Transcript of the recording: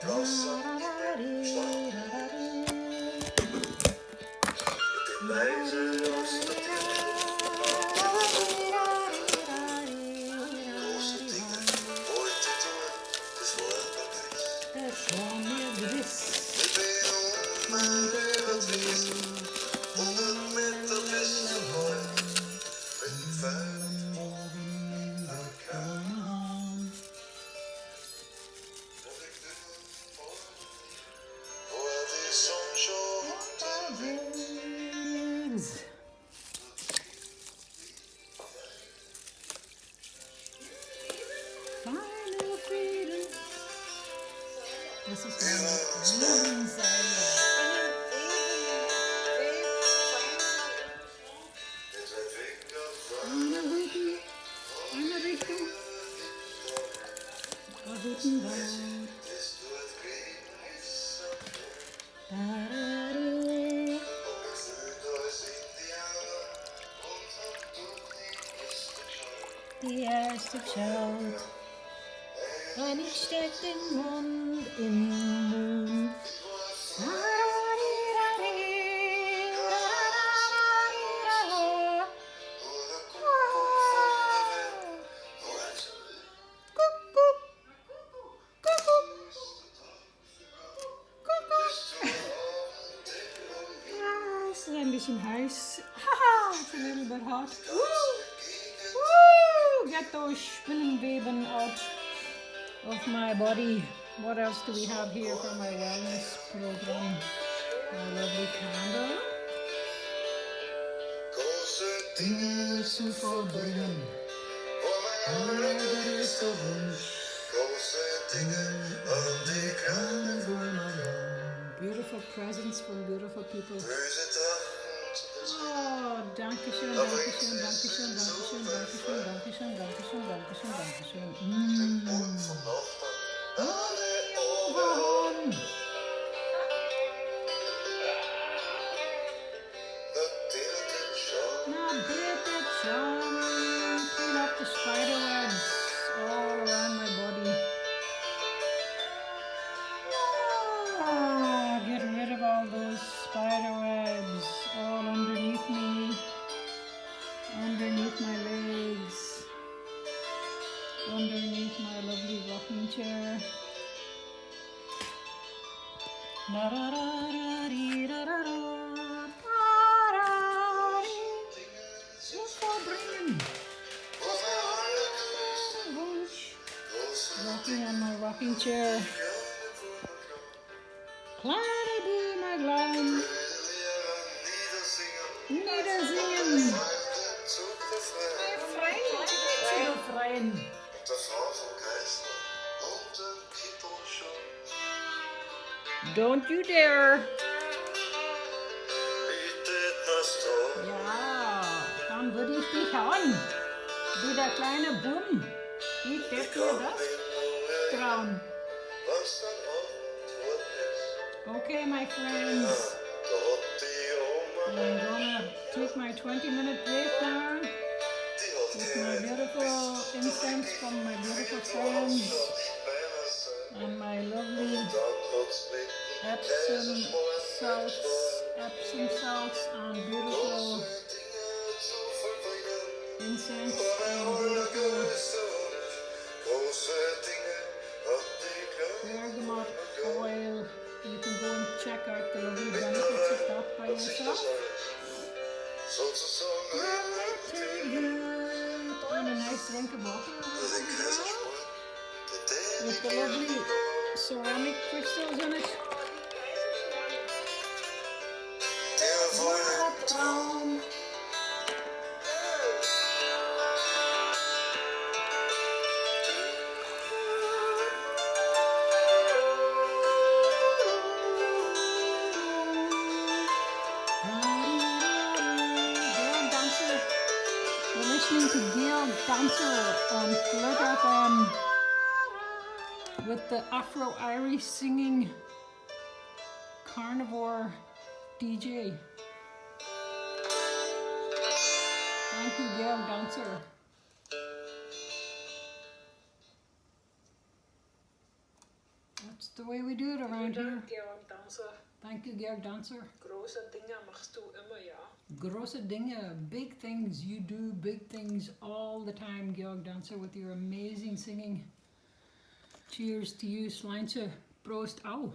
This is one die erste schaut, und ich steck den Mund in den Mund. Es ist ein bisschen heiß. It's a little bit hot. Get those Spinnenweben out of my body. What else do we have here for my wellness program? My lovely candle. Dinge müssen vollbringen. Der ist der Wunsch. Beautiful presents from beautiful people. Oh, danke schön, danke schön, danke schön, danke schön, danke schön, danke schön, danke schön, danke schön, danke schön. Now bitte schon, clean up the spider webs all around my body. Get rid of all those spider webs all underneath me, underneath my legs, underneath my lovely rocking chair. Rocking on my rocking chair. Kleine Blumenlein, niedersingen, befreien. Don't you dare. Ja, dann würde ich dich hauen. Du der kleine Bumm. Ich werd mir das trauen. Okay, my friends. I'm gonna take my 20-minute break now with my beautiful incense from my beautiful friends and my lovely Epsom salts and beautiful incense and beautiful bergamot oil. You can go and check out the lovely benefits of that by yourself. And a nice drink of water with the lovely ceramic crystals in it. Danzer on Flirt FM with the Afro-Irish singing carnivore DJ. Thank you, Georg Danzer. That's the way we do it around here. Dank, Georg, Danzer. Thank you, Georg, Danzer. Grosse Dinge machst du immer, ja. Grosse Dinge, big things. You do big things all the time, Georg Danzer, with your amazing singing. Cheers to you, Slijntje. Proost. Ow.